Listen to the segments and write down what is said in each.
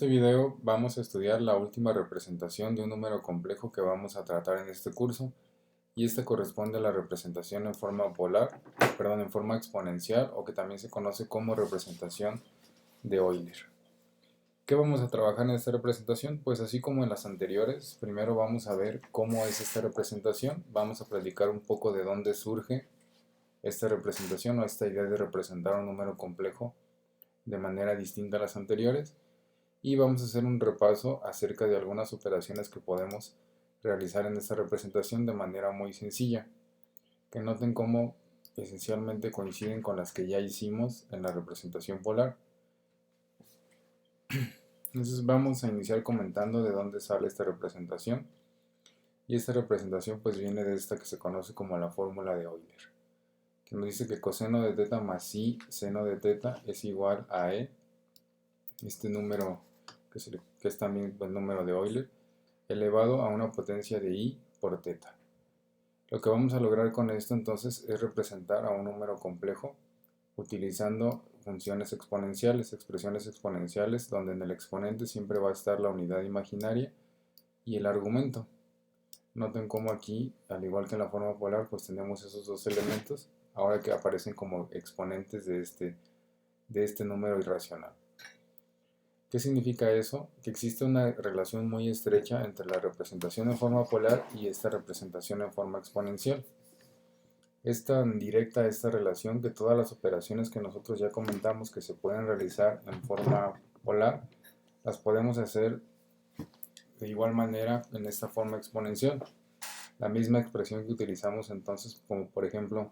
este video vamos a estudiar la última representación de un número complejo que vamos a tratar en este curso, y esta corresponde a la representación en forma polar, en forma exponencial, o que también se conoce como representación de Euler. ¿Qué vamos a trabajar en esta representación? Pues así como en las anteriores, primero vamos a ver cómo es esta representación, vamos a platicar un poco de dónde surge esta representación o esta idea de representar un número complejo de manera distinta a las anteriores, y vamos a hacer un repaso acerca de algunas operaciones que podemos realizar en esta representación de manera muy sencilla, que noten cómo esencialmente coinciden con las que ya hicimos en la representación polar. Entonces vamos a iniciar comentando de dónde sale esta representación, y esta representación pues viene de esta que se conoce como la fórmula de Euler, que nos dice que coseno de teta más i seno de teta es igual a este número que es también el número de Euler, elevado a una potencia de i por teta. Lo que vamos a lograr con esto entonces es representar a un número complejo utilizando funciones exponenciales, expresiones exponenciales, donde en el exponente siempre va a estar la unidad imaginaria y el argumento. Noten cómo aquí, al igual que en la forma polar, pues tenemos esos dos elementos, ahora que aparecen como exponentes de este número irracional. ¿Qué significa eso? Que existe una relación muy estrecha entre la representación en forma polar y esta representación en forma exponencial. Es tan directa esta relación que todas las operaciones que nosotros ya comentamos que se pueden realizar en forma polar, las podemos hacer de igual manera en esta forma exponencial. La misma expresión que utilizamos entonces, como por ejemplo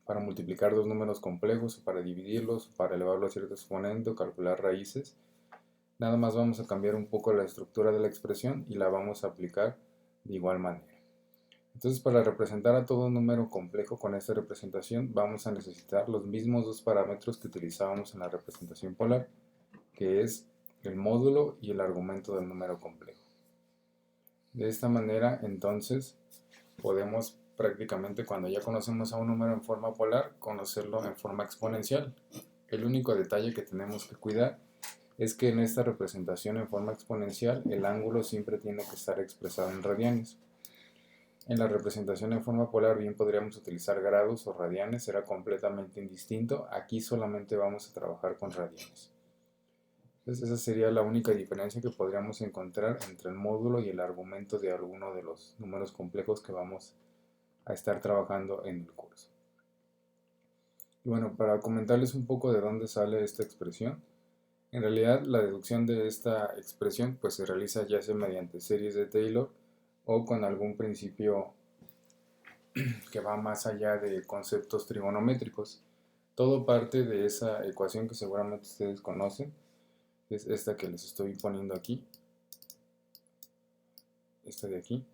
para multiplicar dos números complejos, o para dividirlos, o para elevarlo a cierto exponente, o calcular raíces. Nada más vamos a cambiar un poco la estructura de la expresión y la vamos a aplicar de igual manera. Entonces, para representar a todo un número complejo con esta representación, vamos a necesitar los mismos dos parámetros que utilizábamos en la representación polar, que es el módulo y el argumento del número complejo. De esta manera, entonces, podemos prácticamente, cuando ya conocemos a un número en forma polar, conocerlo en forma exponencial. El único detalle que tenemos que cuidar es que en esta representación en forma exponencial el ángulo siempre tiene que estar expresado en radianes. En la representación en forma polar bien podríamos utilizar grados o radianes, será completamente indistinto. Aquí solamente vamos a trabajar con radianes. Entonces esa sería la única diferencia que podríamos encontrar entre el módulo y el argumento de alguno de los números complejos que vamos a estar trabajando en el curso. Y bueno, para comentarles un poco de dónde sale esta expresión, en realidad la deducción de esta expresión pues se realiza ya sea mediante series de Taylor o con algún principio que va más allá de conceptos trigonométricos. Todo parte de esa ecuación que seguramente ustedes conocen, es esta que les estoy poniendo aquí, esta de aquí,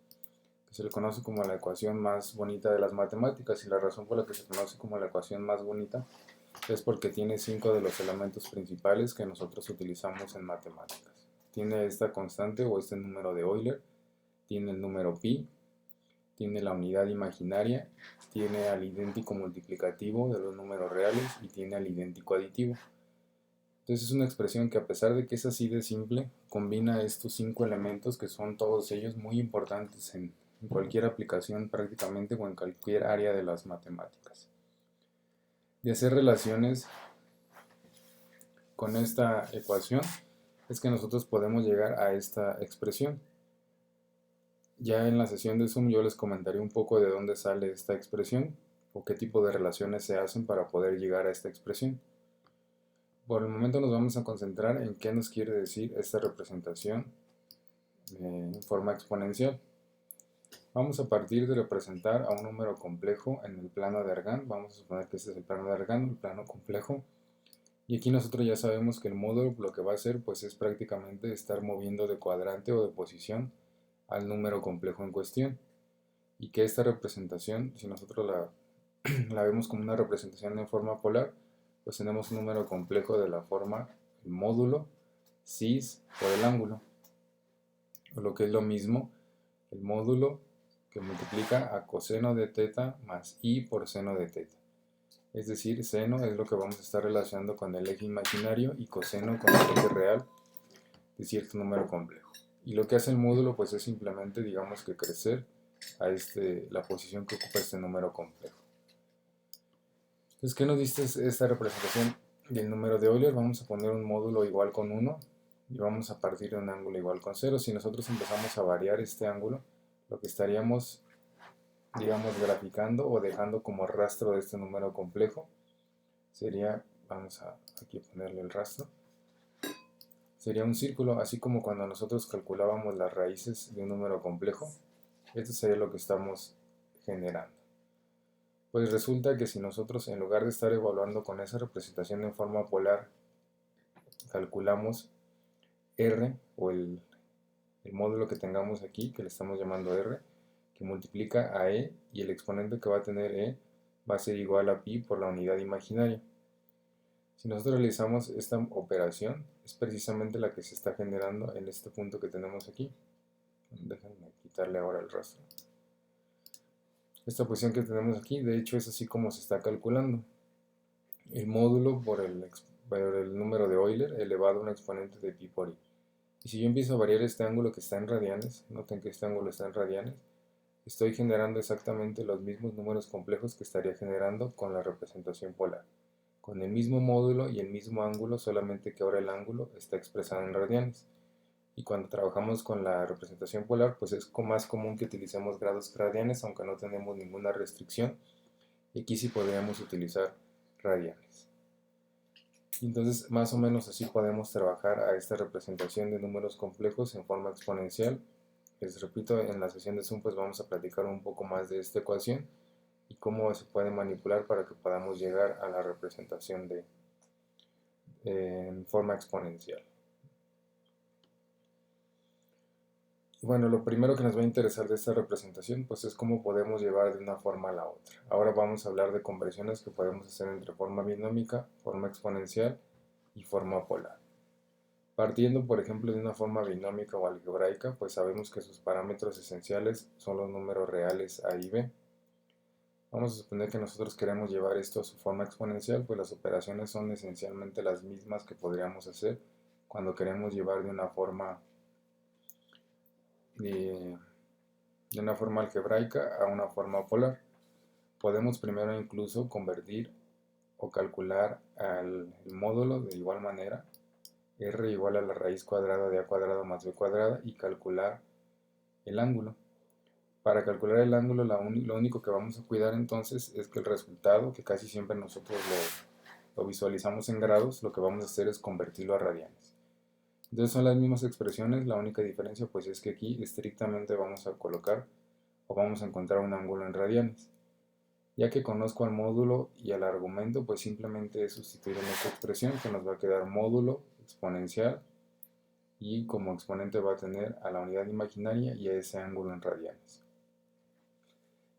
que se le conoce como la ecuación más bonita de las matemáticas, y la razón por la que se conoce como la ecuación más bonita es porque tiene 5 de los elementos principales que nosotros utilizamos en matemáticas. Tiene esta constante o este número de Euler, tiene el número pi, tiene la unidad imaginaria, tiene al idéntico multiplicativo de los números reales y tiene al idéntico aditivo. Entonces es una expresión que, a pesar de que es así de simple, combina estos 5 elementos que son todos ellos muy importantes en cualquier aplicación prácticamente, o en cualquier área de las matemáticas. De hacer relaciones con esta ecuación es que nosotros podemos llegar a esta expresión. Ya en la sesión de Zoom yo les comentaré un poco de dónde sale esta expresión o qué tipo de relaciones se hacen para poder llegar a esta expresión. Por el momento nos vamos a concentrar en qué nos quiere decir esta representación en forma exponencial. Vamos a partir de representar a un número complejo en el plano de Argand. Vamos a suponer que este es el plano de Argand, el plano complejo. Y aquí nosotros ya sabemos que el módulo lo que va a hacer pues es prácticamente estar moviendo de cuadrante o de posición al número complejo en cuestión, y que esta representación, si nosotros la vemos como una representación en forma polar, pues tenemos un número complejo de la forma el módulo cis por el ángulo, o lo que es lo mismo, el módulo que multiplica a coseno de teta más i por seno de teta. Es decir, seno es lo que vamos a estar relacionando con el eje imaginario y coseno con el eje real. cierto número complejo. Y lo que hace el módulo pues es simplemente, digamos que crecer a la posición que ocupa este número complejo. Entonces, ¿qué nos dice esta representación del número de Euler? Vamos a poner un módulo igual con 1 y vamos a partir de un ángulo igual con 0. Si nosotros empezamos a variar este ángulo, lo que estaríamos, digamos, graficando o dejando como rastro de este número complejo sería, vamos a aquí ponerle el rastro, sería un círculo, así como cuando nosotros calculábamos las raíces de un número complejo. Esto sería lo que estamos generando. Pues resulta que si nosotros, en lugar de estar evaluando con esa representación en forma polar, calculamos R o el módulo que tengamos aquí, que le estamos llamando R, que multiplica a E, y el exponente que va a tener E va a ser igual a pi por la unidad imaginaria. Si nosotros realizamos esta operación, es precisamente la que se está generando en este punto que tenemos aquí. Déjenme quitarle ahora el rastro. Esta posición que tenemos aquí, de hecho, es así como se está calculando. El módulo por el número de Euler elevado a un exponente de pi por i. Y si yo empiezo a variar este ángulo que está en radianes, noten que este ángulo está en radianes, estoy generando exactamente los mismos números complejos que estaría generando con la representación polar, con el mismo módulo y el mismo ángulo, solamente que ahora el ángulo está expresado en radianes. Y cuando trabajamos con la representación polar, pues es más común que utilicemos grados radianes, aunque no tenemos ninguna restricción. Y aquí sí podríamos utilizar radianes. Entonces, más o menos así podemos trabajar a esta representación de números complejos en forma exponencial. Les repito, en la sesión de Zoom pues vamos a platicar un poco más de esta ecuación y cómo se puede manipular para que podamos llegar a la representación en forma exponencial. Y bueno, lo primero que nos va a interesar de esta representación pues es cómo podemos llevar de una forma a la otra. Ahora vamos a hablar de conversiones que podemos hacer entre forma binómica, forma exponencial y forma polar. Partiendo, por ejemplo, de una forma binómica o algebraica, pues sabemos que sus parámetros esenciales son los números reales a y b. Vamos a suponer que nosotros queremos llevar esto a su forma exponencial, pues las operaciones son esencialmente las mismas que podríamos hacer cuando queremos llevar de una forma algebraica a una forma polar. Podemos primero incluso convertir o calcular el módulo de igual manera, r igual a la raíz cuadrada de a cuadrado más b cuadrada, y calcular el ángulo. Para calcular el ángulo, lo único que vamos a cuidar entonces es que el resultado, que casi siempre nosotros lo visualizamos en grados, lo que vamos a hacer es convertirlo a radianes. Entonces son las mismas expresiones, la única diferencia pues es que aquí estrictamente vamos a colocar o vamos a encontrar un ángulo en radianes. Ya que conozco al módulo y al argumento, pues simplemente es sustituir en esta expresión, que nos va a quedar módulo exponencial, y como exponente va a tener a la unidad imaginaria y a ese ángulo en radianes.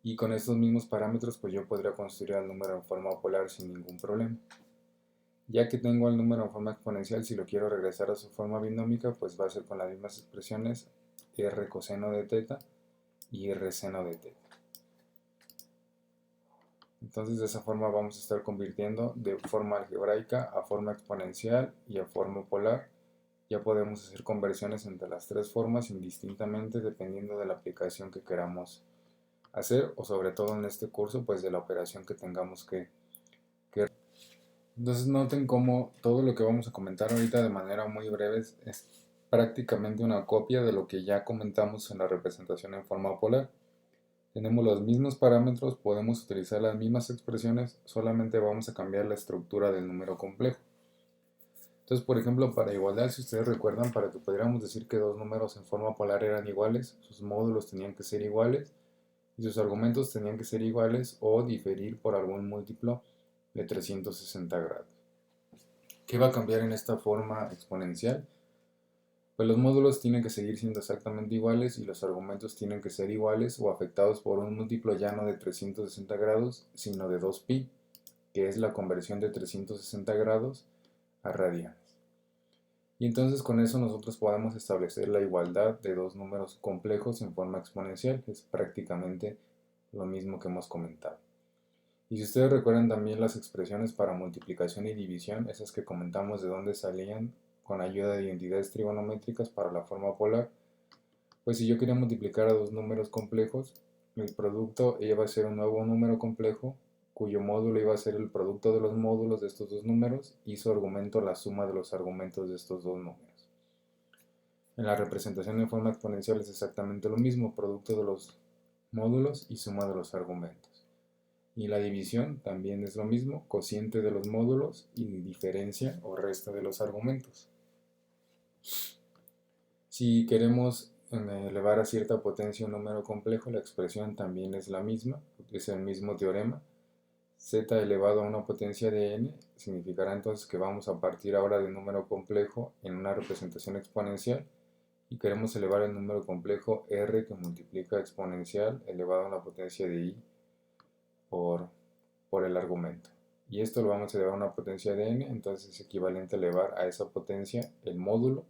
Y con estos mismos parámetros pues yo podría construir el número en forma polar sin ningún problema. Ya que tengo el número en forma exponencial, si lo quiero regresar a su forma binómica, pues va a ser con las mismas expresiones r coseno de teta y r seno de teta. Entonces de esa forma vamos a estar convirtiendo de forma algebraica a forma exponencial y a forma polar. Ya podemos hacer conversiones entre las tres formas indistintamente dependiendo de la aplicación que queramos hacer, o sobre todo en este curso pues de la operación que tengamos que. Entonces noten cómo todo lo que vamos a comentar ahorita de manera muy breve es prácticamente una copia de lo que ya comentamos en la representación en forma polar. Tenemos los mismos parámetros, podemos utilizar las mismas expresiones, solamente vamos a cambiar la estructura del número complejo. Entonces, por ejemplo, para igualdad, si ustedes recuerdan, para que pudiéramos decir que dos números en forma polar eran iguales, sus módulos tenían que ser iguales y sus argumentos tenían que ser iguales o diferir por algún múltiplo de 360 grados. ¿Qué va a cambiar en esta forma exponencial? Pues los módulos tienen que seguir siendo exactamente iguales y los argumentos tienen que ser iguales o afectados por un múltiplo ya no de 360 grados, sino de 2pi, que es la conversión de 360 grados a radianes. Y entonces con eso nosotros podemos establecer la igualdad de dos números complejos en forma exponencial. Es prácticamente lo mismo que hemos comentado. Y si ustedes recuerdan también las expresiones para multiplicación y división, esas que comentamos de dónde salían con ayuda de identidades trigonométricas para la forma polar, pues si yo quería multiplicar a dos números complejos, el producto iba a ser un nuevo número complejo cuyo módulo iba a ser el producto de los módulos de estos dos números y su argumento la suma de los argumentos de estos dos números. En la representación en forma exponencial es exactamente lo mismo, producto de los módulos y suma de los argumentos. Y la división también es lo mismo, cociente de los módulos y diferencia o resta de los argumentos. Si queremos elevar a cierta potencia un número complejo, la expresión también es la misma, es el mismo teorema. Z elevado a una potencia de n significará entonces que vamos a partir ahora de un número complejo en una representación exponencial y queremos elevar el número complejo r que multiplica exponencial elevado a una potencia de i por el argumento. Y esto lo vamos a elevar a una potencia de n, entonces es equivalente a elevar a esa potencia el módulo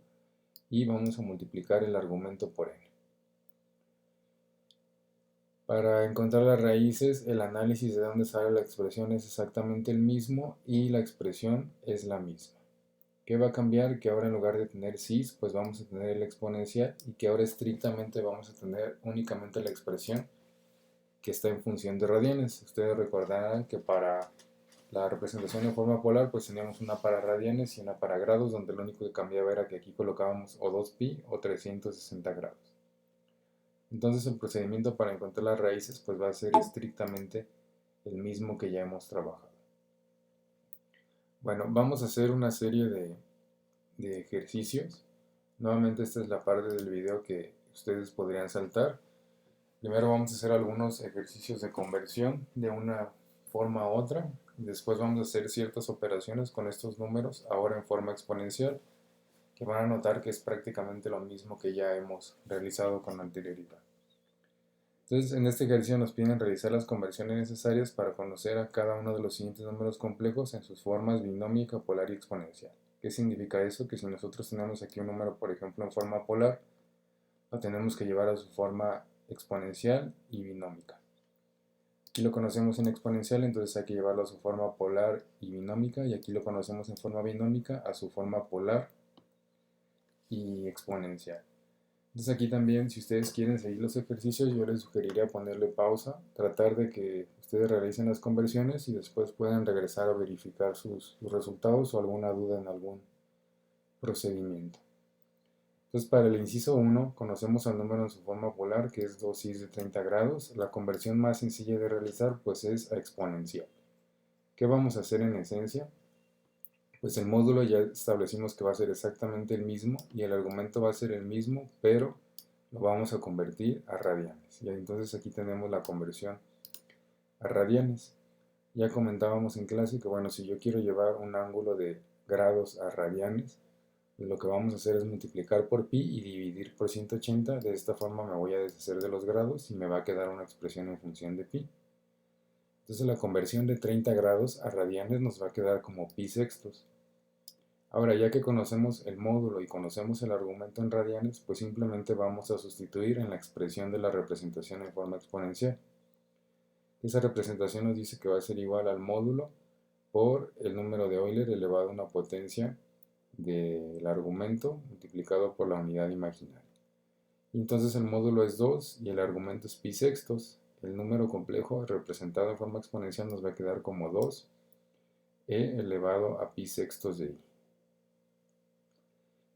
y vamos a multiplicar el argumento por n. Para encontrar las raíces, el análisis de dónde sale la expresión es exactamente el mismo y la expresión es la misma. ¿Qué va a cambiar? Que ahora en lugar de tener cis, pues vamos a tener el exponencial y que ahora estrictamente vamos a tener únicamente la expresión que está en función de radianes. Ustedes recordarán que para la representación en forma polar pues teníamos una para radianes y una para grados, donde lo único que cambiaba era que aquí colocábamos o 2pi o 360 grados. Entonces el procedimiento para encontrar las raíces pues va a ser estrictamente el mismo que ya hemos trabajado. Bueno, vamos a hacer una serie de ejercicios. Nuevamente esta es la parte del video que ustedes podrían saltar. Primero vamos a hacer algunos ejercicios de conversión de una forma a otra. Después vamos a hacer ciertas operaciones con estos números, ahora en forma exponencial, que van a notar que es prácticamente lo mismo que ya hemos realizado con anterioridad. Entonces, en este ejercicio nos piden realizar las conversiones necesarias para conocer a cada uno de los siguientes números complejos en sus formas binómica, polar y exponencial. ¿Qué significa eso? Que si nosotros tenemos aquí un número, por ejemplo, en forma polar, lo tenemos que llevar a su forma exponencial y binómica. Aquí lo conocemos en exponencial, entonces hay que llevarlo a su forma polar y binómica, y aquí lo conocemos en forma binómica a su forma polar y exponencial. Entonces aquí también, si ustedes quieren seguir los ejercicios, yo les sugeriría ponerle pausa, tratar de que ustedes realicen las conversiones y después puedan regresar a verificar sus resultados o alguna duda en algún procedimiento. Entonces para el inciso 1 conocemos al número en su forma polar, que es 2cis de 30 grados. La conversión más sencilla de realizar pues es a exponencial. ¿Qué vamos a hacer en esencia? Pues el módulo ya establecimos que va a ser exactamente el mismo y el argumento va a ser el mismo, pero lo vamos a convertir a radianes. Y entonces aquí tenemos la conversión a radianes. Ya comentábamos en clase que bueno, si yo quiero llevar un ángulo de grados a radianes, lo que vamos a hacer es multiplicar por pi y dividir por 180. De esta forma me voy a deshacer de los grados y me va a quedar una expresión en función de pi. Entonces la conversión de 30 grados a radianes nos va a quedar como pi sextos. Ahora, ya que conocemos el módulo y conocemos el argumento en radianes, pues simplemente vamos a sustituir en la expresión de la representación en forma exponencial. Esa representación nos dice que va a ser igual al módulo por el número de Euler elevado a una potencia del argumento multiplicado por la unidad imaginaria. Entonces el módulo es 2 y el argumento es pi sextos. El número complejo representado en forma exponencial nos va a quedar como 2e elevado a pi sextos de i.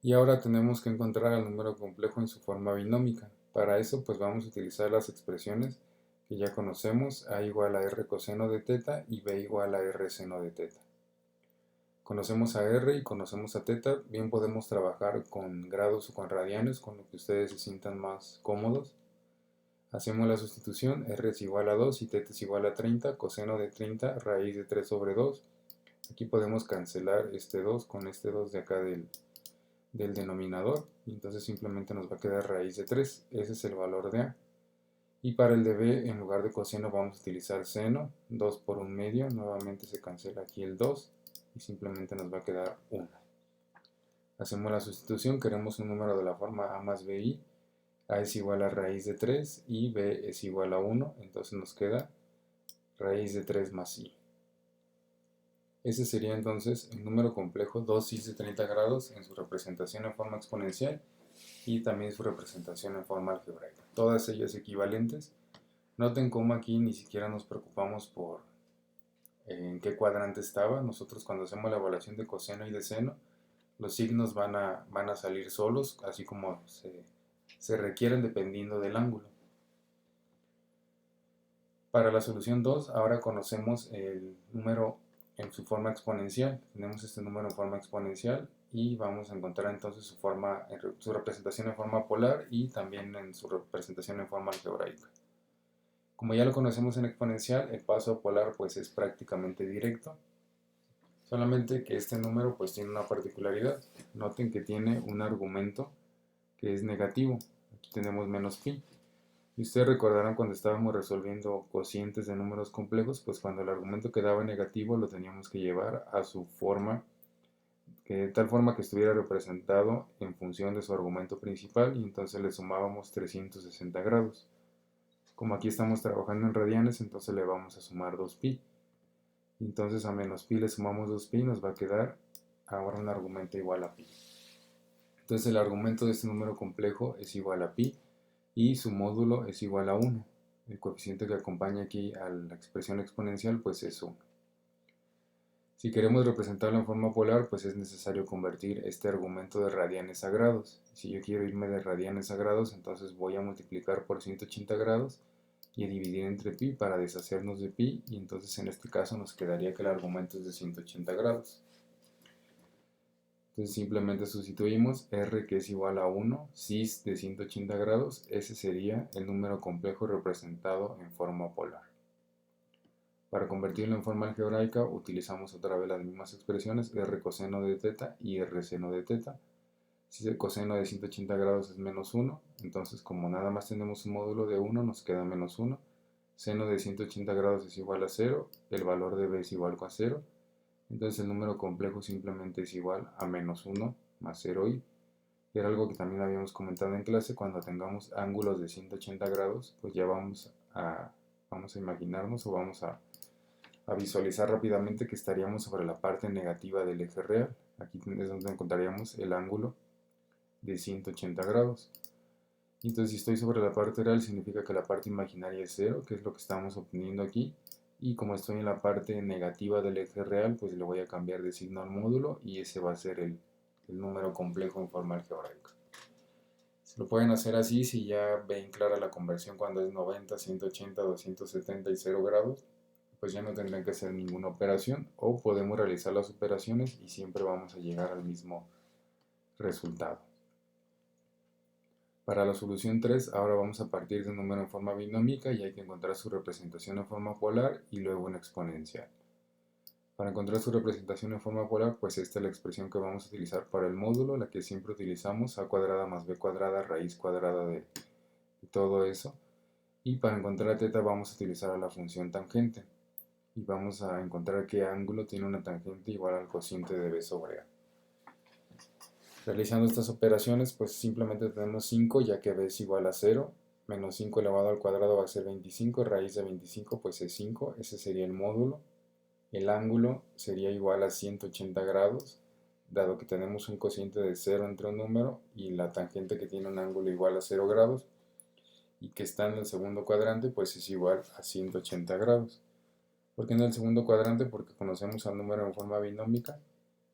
Y ahora tenemos que encontrar el número complejo en su forma binómica. Para eso pues vamos a utilizar las expresiones que ya conocemos, a igual a r coseno de teta y b igual a r seno de teta. Conocemos a r y conocemos a teta, bien podemos trabajar con grados o con radianes, con lo que ustedes se sientan más cómodos. Hacemos la sustitución, r es igual a 2 y teta es igual a 30, coseno de 30, raíz de 3 sobre 2. Aquí podemos cancelar este 2 con este 2 de acá del denominador, y entonces simplemente nos va a quedar raíz de 3, ese es el valor de a. Y para el de b, en lugar de coseno vamos a utilizar seno, 2 por 1 medio, nuevamente se cancela aquí el 2, y simplemente nos va a quedar 1. Hacemos la sustitución, queremos un número de la forma a más bi, a es igual a raíz de 3 y b es igual a 1, entonces nos queda raíz de 3 más i. Ese sería entonces el número complejo 2cis de 30 grados en su representación en forma exponencial y también su representación en forma algebraica. Todas ellas equivalentes. Noten cómo aquí ni siquiera nos preocupamos por en qué cuadrante estaba. Nosotros cuando hacemos la evaluación de coseno y de seno, los signos van a salir solos, así como se requieren dependiendo del ángulo. Para la solución 2, ahora conocemos el número en su forma exponencial. Tenemos este número en forma exponencial y vamos a encontrar entonces su representación en forma polar y también en su representación en forma algebraica. Como ya lo conocemos en exponencial, el paso a polar pues es prácticamente directo, solamente que este número pues tiene una particularidad. Noten que tiene un argumento que es negativo. Aquí tenemos menos pi. Y ustedes recordarán cuando estábamos resolviendo cocientes de números complejos, pues cuando el argumento quedaba negativo lo teníamos que llevar a su forma, de tal forma que estuviera representado en función de su argumento principal y entonces le sumábamos 360 grados. Como aquí estamos trabajando en radianes, entonces le vamos a sumar 2pi. Entonces a menos pi le sumamos 2pi, nos va a quedar ahora un argumento igual a pi. Entonces el argumento de este número complejo es igual a pi y su módulo es igual a 1. El coeficiente que acompaña aquí a la expresión exponencial pues es 1. Si queremos representarlo en forma polar, pues es necesario convertir este argumento de radianes a grados. Si yo quiero irme de radianes a grados, entonces voy a multiplicar por 180 grados y a dividir entre pi para deshacernos de pi, y entonces en este caso nos quedaría que el argumento es de 180 grados. Entonces simplemente sustituimos r, que es igual a 1, cis de 180 grados, ese sería el número complejo representado en forma polar. Para convertirlo en forma algebraica utilizamos otra vez las mismas expresiones, r coseno de teta y r seno de teta. Si el coseno de 180 grados es menos 1, entonces como nada más tenemos un módulo de 1, nos queda menos 1. Seno de 180 grados es igual a 0, el valor de b es igual a 0. Entonces el número complejo simplemente es igual a menos 1 más 0i. Era algo que también habíamos comentado en clase. Cuando tengamos ángulos de 180 grados, pues ya vamos a imaginarnos o vamos a visualizar rápidamente que estaríamos sobre la parte negativa del eje real. Aquí es donde encontraríamos el ángulo de 180 grados. Entonces si estoy sobre la parte real significa que la parte imaginaria es 0, que es lo que estamos obteniendo aquí. Y como estoy en la parte negativa del eje real, pues le voy a cambiar de signo al módulo y ese va a ser el número complejo en forma algebraica. Se lo pueden hacer así si ya ven clara la conversión cuando es 90, 180, 270 y 0 grados. Pues ya no tendrán que hacer ninguna operación, o podemos realizar las operaciones y siempre vamos a llegar al mismo resultado. Para la solución 3, ahora vamos a partir de un número en forma binómica y hay que encontrar su representación en forma polar y luego en exponencial. Para encontrar su representación en forma polar, pues esta es la expresión que vamos a utilizar para el módulo, la que siempre utilizamos, a cuadrada más b cuadrada, raíz cuadrada de todo eso. Y para encontrar a teta vamos a utilizar a la función tangente. Y vamos a encontrar qué ángulo tiene una tangente igual al cociente de b sobre a. Realizando estas operaciones, pues simplemente tenemos 5, ya que b es igual a 0, menos 5 elevado al cuadrado va a ser 25, raíz de 25 pues es 5, ese sería el módulo. El ángulo sería igual a 180 grados, dado que tenemos un cociente de 0 entre un número y la tangente que tiene un ángulo igual a 0 grados y que está en el segundo cuadrante, pues es igual a 180 grados. ¿Por qué en el segundo cuadrante? Porque conocemos al número en forma binómica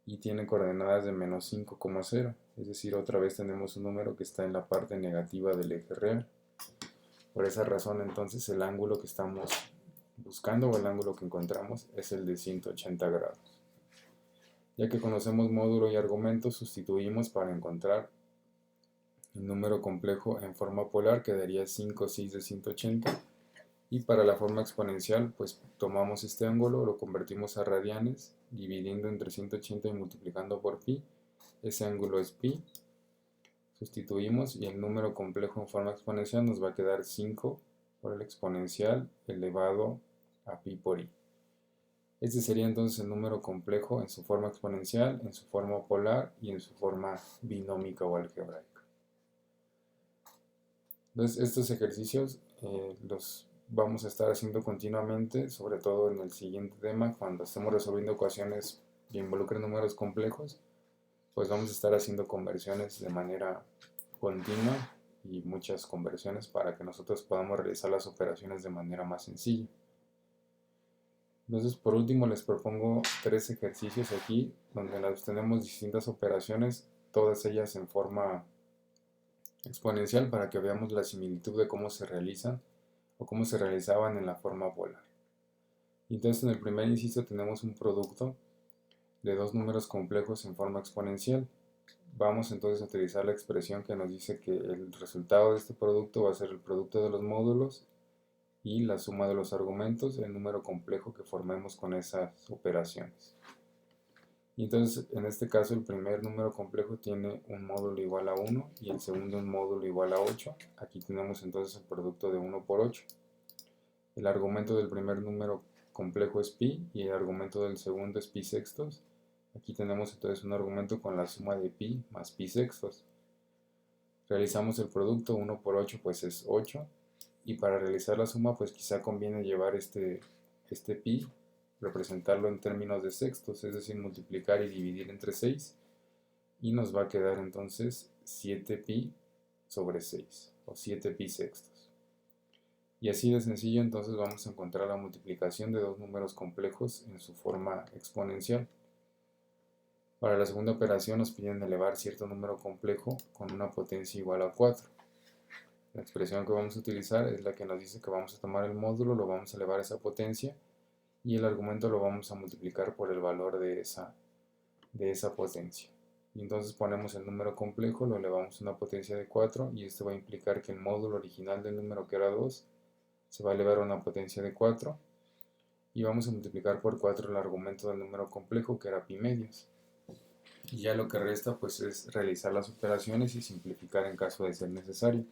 y tiene coordenadas de menos 5,0. Es decir, otra vez tenemos un número que está en la parte negativa del eje real. Por esa razón, entonces, el ángulo que estamos buscando o el ángulo que encontramos es el de 180 grados. Ya que conocemos módulo y argumento, sustituimos para encontrar el número complejo en forma polar, quedaría 5 cis de 180. Y para la forma exponencial, pues tomamos este ángulo, lo convertimos a radianes, dividiendo entre 180 y multiplicando por pi. Ese ángulo es pi. Sustituimos y el número complejo en forma exponencial nos va a quedar 5 por el exponencial elevado a pi por i. Este sería entonces el número complejo en su forma exponencial, en su forma polar y en su forma binómica o algebraica. Entonces estos ejercicios los vamos a estar haciendo continuamente, sobre todo en el siguiente tema, cuando estemos resolviendo ecuaciones que involucren números complejos, pues vamos a estar haciendo conversiones de manera continua y muchas conversiones para que nosotros podamos realizar las operaciones de manera más sencilla. Entonces, por último, les propongo 3 ejercicios aquí donde tenemos distintas operaciones, todas ellas en forma exponencial, para que veamos la similitud de cómo se realizan o cómo se realizaban en la forma polar. Entonces, en el primer inciso tenemos un producto de dos números complejos en forma exponencial. Vamos entonces a utilizar la expresión que nos dice que el resultado de este producto va a ser el producto de los módulos y la suma de los argumentos del número complejo que formemos con esas operaciones. Y entonces, en este caso, el primer número complejo tiene un módulo igual a 1 y el segundo un módulo igual a 8. Aquí tenemos entonces el producto de 1 por 8. El argumento del primer número complejo es pi y el argumento del segundo es pi sextos. Aquí tenemos entonces un argumento con la suma de pi más pi sextos. Realizamos el producto, 1 por 8 pues es 8. Y para realizar la suma pues quizá conviene llevar este pi, representarlo en términos de sextos, es decir, multiplicar y dividir entre 6. Y nos va a quedar entonces 7pi sobre 6 o 7pi sextos. Y así de sencillo entonces vamos a encontrar la multiplicación de dos números complejos en su forma exponencial. Para la segunda operación nos piden elevar cierto número complejo con una potencia igual a 4. La expresión que vamos a utilizar es la que nos dice que vamos a tomar el módulo, lo vamos a elevar a esa potencia y el argumento lo vamos a multiplicar por el valor de esa potencia. Y entonces ponemos el número complejo, lo elevamos a una potencia de 4 y esto va a implicar que el módulo original del número, que era 2, se va a elevar a una potencia de 4 y vamos a multiplicar por 4 el argumento del número complejo, que era pi medios. Y ya lo que resta pues es realizar las operaciones y simplificar en caso de ser necesario.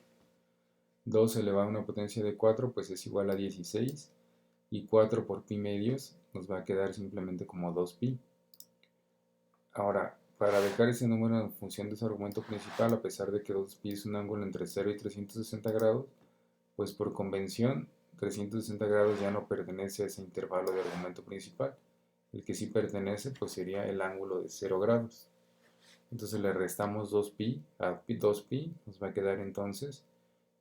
2 elevado a una potencia de 4 pues es igual a 16 y 4 por pi medios nos va a quedar simplemente como 2pi. Ahora, para dejar ese número en función de su argumento principal, a pesar de que 2pi es un ángulo entre 0 y 360 grados, pues por convención 360 grados ya no pertenece a ese intervalo de argumento principal. El que sí pertenece pues sería el ángulo de 0 grados. Entonces le restamos 2pi a 2pi, nos va a quedar entonces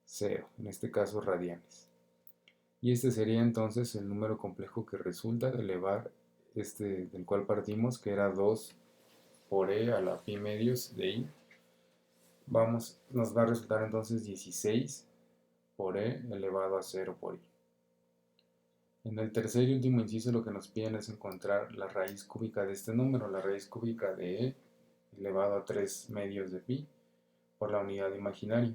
0, en este caso radianes. Y este sería entonces el número complejo que resulta de elevar del cual partimos, que era 2 por e a la pi medios de i. Nos va a resultar entonces 16 por e elevado a 0 por i. En el tercer y último inciso lo que nos piden es encontrar la raíz cúbica de este número, la raíz cúbica de e elevado a 3 medios de pi por la unidad imaginaria.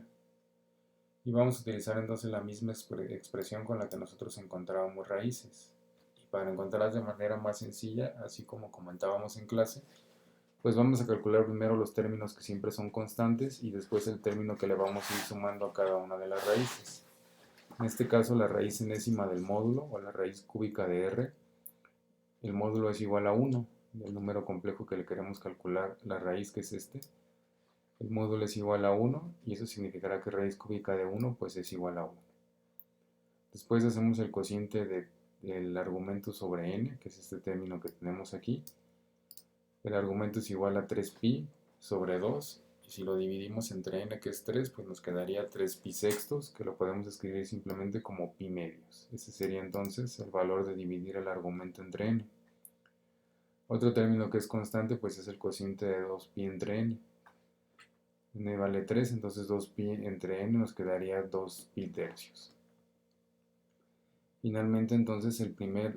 Y vamos a utilizar entonces la misma expresión con la que nosotros encontrábamos raíces. Y para encontrarlas de manera más sencilla, así como comentábamos en clase, pues vamos a calcular primero los términos que siempre son constantes y después el término que le vamos a ir sumando a cada una de las raíces. En este caso la raíz enésima del módulo o la raíz cúbica de r, el módulo es igual a 1 del número complejo que le queremos calcular, la raíz que es el módulo es igual a 1 y eso significará que raíz cúbica de 1 pues es igual a 1. Después hacemos el cociente del argumento sobre n, que es este término que tenemos aquí. El argumento es igual a 3pi sobre 2 y si lo dividimos entre n, que es 3, pues nos quedaría 3pi sextos, que lo podemos escribir simplemente como pi medios. Ese sería entonces el valor de dividir el argumento entre n. Otro término que es constante pues es el cociente de 2pi entre n. N vale 3, entonces 2pi entre n nos quedaría 2pi tercios. Finalmente entonces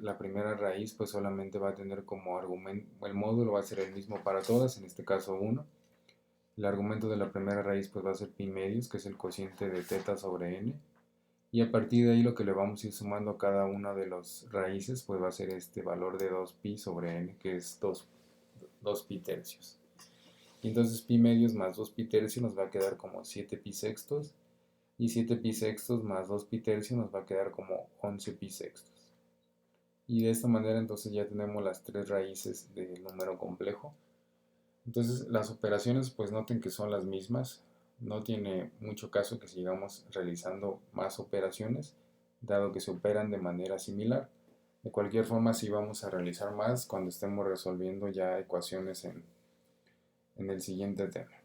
la primera raíz pues solamente va a tener como argumento, el módulo va a ser el mismo para todas, en este caso 1. El argumento de la primera raíz pues va a ser pi medios, que es el cociente de teta sobre n. Y a partir de ahí lo que le vamos a ir sumando a cada una de las raíces pues va a ser este valor de 2pi sobre n, que es 2pi tercios. Y entonces pi medios más 2pi tercios nos va a quedar como 7pi sextos. Y 7pi sextos más 2pi tercios nos va a quedar como 11pi sextos. Y de esta manera entonces ya tenemos las tres raíces del número complejo. Entonces las operaciones pues noten que son las mismas. No tiene mucho caso que sigamos realizando más operaciones. dado que se operan de manera similar. De cualquier forma, sí vamos a realizar más cuando estemos resolviendo ya ecuaciones en el siguiente tema.